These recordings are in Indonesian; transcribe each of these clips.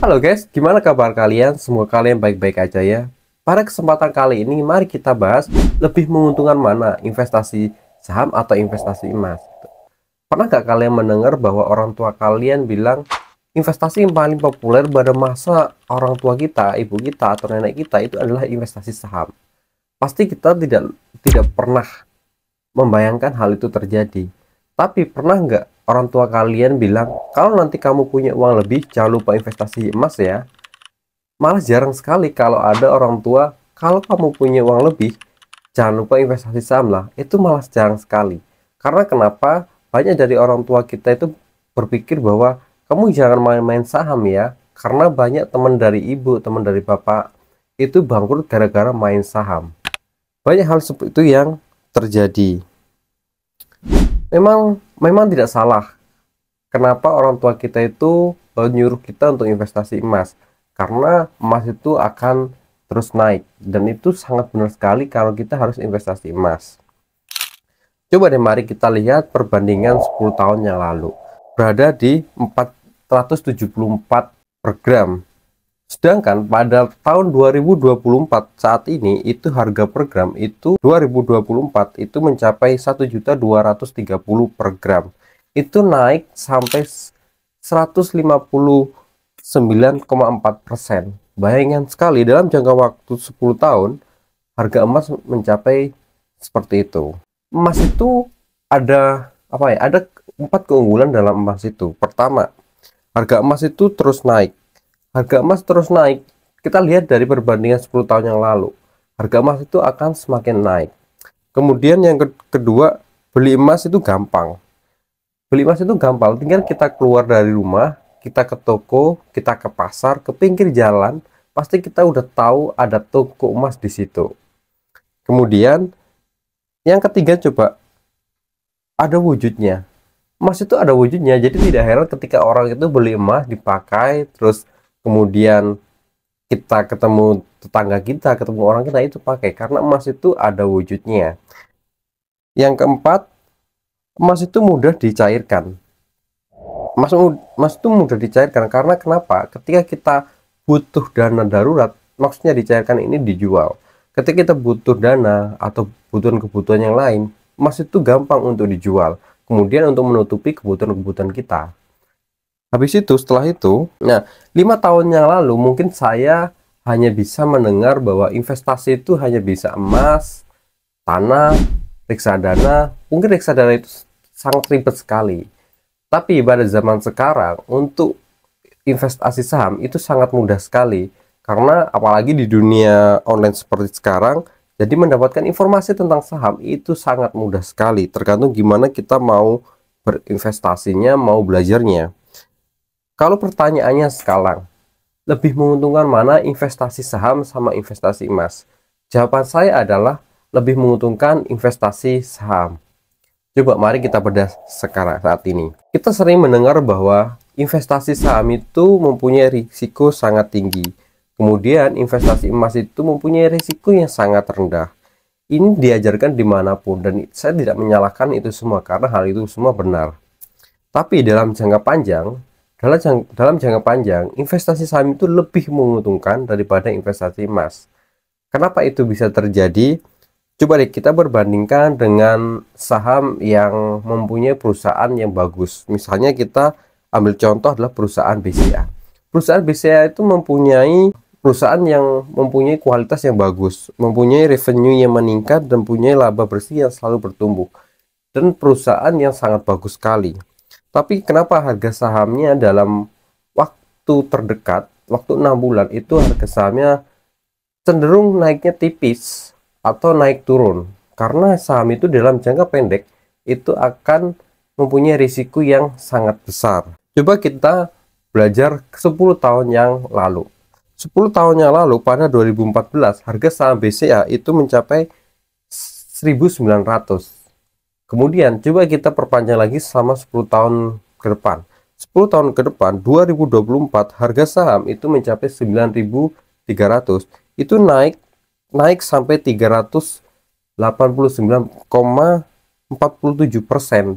Halo guys, gimana kabar kalian? Semoga kalian baik-baik aja ya. Pada kesempatan kali ini, mari kita bahas lebih menguntungkan mana, investasi saham atau investasi emas. Pernah gak kalian mendengar bahwa orang tua kalian bilang investasi yang paling populer pada masa orang tua kita, ibu kita atau nenek kita itu adalah investasi saham? Pasti kita tidak pernah membayangkan hal itu terjadi. Tapi pernah nggak orang tua kalian bilang, kalau nanti kamu punya uang lebih, jangan lupa investasi emas ya? Malah jarang sekali kalau ada orang tua, kalau kamu punya uang lebih, jangan lupa investasi saham lah. Itu malah jarang sekali. Karena kenapa? Banyak dari orang tua kita itu berpikir bahwa kamu jangan main-main saham ya. Karena banyak teman dari ibu, teman dari bapak, itu bangkrut gara-gara main saham. Banyak hal seperti itu yang terjadi. Memang tidak salah. Kenapa orang tua kita itu nyuruh kita untuk investasi emas? Karena emas itu akan terus naik, dan itu sangat benar sekali kalau kita harus investasi emas. Coba deh mari kita lihat perbandingan 10 tahun yang lalu. Berada di 474 per gram. Sedangkan pada tahun 2024 saat ini itu harga per gram itu 2024 itu mencapai 1.230 per gram. Itu naik sampai 159,4%. Bayangkan sekali dalam jangka waktu 10 tahun harga emas mencapai seperti itu. Emas itu ada apa ya? Ada 4 keunggulan dalam emas itu. Pertama, harga emas itu terus naik. Harga emas terus naik. Kita lihat dari perbandingan 10 tahun yang lalu. Harga emas itu akan semakin naik. Kemudian yang kedua, beli emas itu gampang. Beli emas itu gampang. Tinggal kita keluar dari rumah, kita ke toko, kita ke pasar, ke pinggir jalan, pasti kita udah tahu ada toko emas di situ. Kemudian yang ketiga, coba ada wujudnya. Emas itu ada wujudnya. Jadi tidak heran ketika orang itu beli emas dipakai, terus kemudian kita ketemu tetangga kita, ketemu orang kita itu pakai, karena emas itu ada wujudnya. Yang keempat, emas itu mudah dicairkan. Emas itu mudah dicairkan karena kenapa? Ketika kita butuh dana darurat, maksudnya dicairkan ini dijual. Ketika kita butuh dana atau kebutuhan yang lain, emas itu gampang untuk dijual. Kemudian untuk menutupi kebutuhan kita. Habis itu, setelah itu, 5 tahun yang lalu mungkin saya hanya bisa mendengar bahwa investasi itu hanya bisa emas, tanah, reksadana. Mungkin reksadana itu sangat ribet sekali. Tapi pada zaman sekarang, untuk investasi saham itu sangat mudah sekali. Karena apalagi di dunia online seperti sekarang, jadi mendapatkan informasi tentang saham itu sangat mudah sekali. Tergantung gimana kita mau berinvestasinya, mau belajarnya. Kalau pertanyaannya sekarang, lebih menguntungkan mana investasi saham sama investasi emas? Jawaban saya adalah lebih menguntungkan investasi saham. Coba mari kita bedah sekarang saat ini. Kita sering mendengar bahwa investasi saham itu mempunyai risiko sangat tinggi. Kemudian investasi emas itu mempunyai risiko yang sangat rendah. Ini diajarkan dimanapun, dan saya tidak menyalahkan itu semua karena hal itu semua benar. Tapi dalam jangka panjang, investasi saham itu lebih menguntungkan daripada investasi emas. Kenapa itu bisa terjadi? Coba deh kita berbandingkan dengan saham yang mempunyai perusahaan yang bagus. Misalnya kita ambil contoh adalah perusahaan BCA. Perusahaan BCA itu mempunyai perusahaan yang mempunyai kualitas yang bagus, mempunyai revenue yang meningkat, dan mempunyai laba bersih yang selalu bertumbuh. Dan perusahaan yang sangat bagus sekali. Tapi kenapa harga sahamnya dalam waktu terdekat, waktu 6 bulan itu harga sahamnya cenderung naiknya tipis atau naik turun? Karena saham itu dalam jangka pendek itu akan mempunyai risiko yang sangat besar. Coba kita belajar 10 tahun yang lalu. 10 tahun yang lalu pada 2014 harga saham BCA itu mencapai 1.900. Kemudian coba kita perpanjang lagi selama 10 tahun ke depan. 10 tahun ke depan 2024 harga saham itu mencapai 9.300. Itu naik sampai 389,47%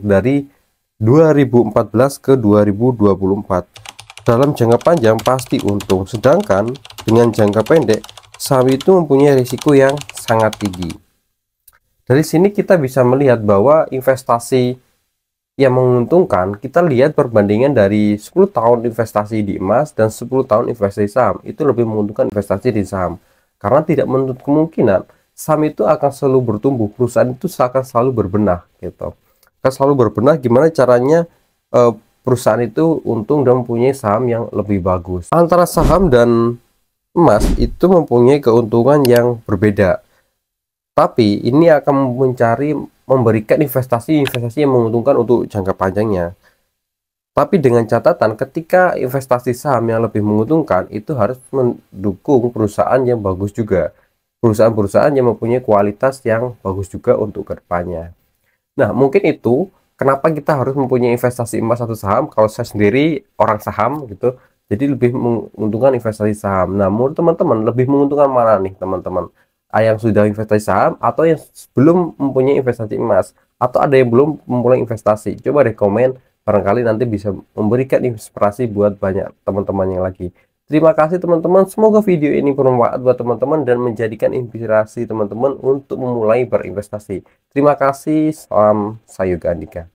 dari 2014 ke 2024. dalam jangka panjang pasti untung, sedangkan dengan jangka pendek saham itu mempunyai risiko yang sangat tinggi. Dari sini kita bisa melihat bahwa investasi yang menguntungkan, kita lihat perbandingan dari 10 tahun investasi di emas dan 10 tahun investasi saham, itu lebih menguntungkan investasi di saham, karena tidak menutup kemungkinan saham itu akan selalu bertumbuh, perusahaan itu akan selalu berbenah gitu, akan selalu berbenah gimana caranya perusahaan itu untung dan mempunyai saham yang lebih bagus. Antara saham dan emas itu mempunyai keuntungan yang berbeda, tapi ini akan memberikan investasi yang menguntungkan untuk jangka panjangnya. Tapi dengan catatan, ketika investasi saham yang lebih menguntungkan itu harus mendukung perusahaan yang bagus juga, perusahaan-perusahaan yang mempunyai kualitas yang bagus juga untuk kedepannya. Nah, mungkin itu kenapa kita harus mempunyai investasi emas atau saham. Kalau saya sendiri orang saham gitu, jadi lebih menguntungkan investasi saham. Nah, menurut teman-teman lebih menguntungkan mana nih teman-teman? Yang sudah investasi saham atau yang belum mempunyai investasi emas, atau ada yang belum memulai investasi? Coba deh komen, barangkali nanti bisa memberikan inspirasi buat banyak teman-teman yang lagi. Terima kasih teman-teman, semoga video ini bermanfaat buat teman-teman dan menjadikan inspirasi teman-teman untuk memulai berinvestasi. Terima kasih, salam Sayuga Andika.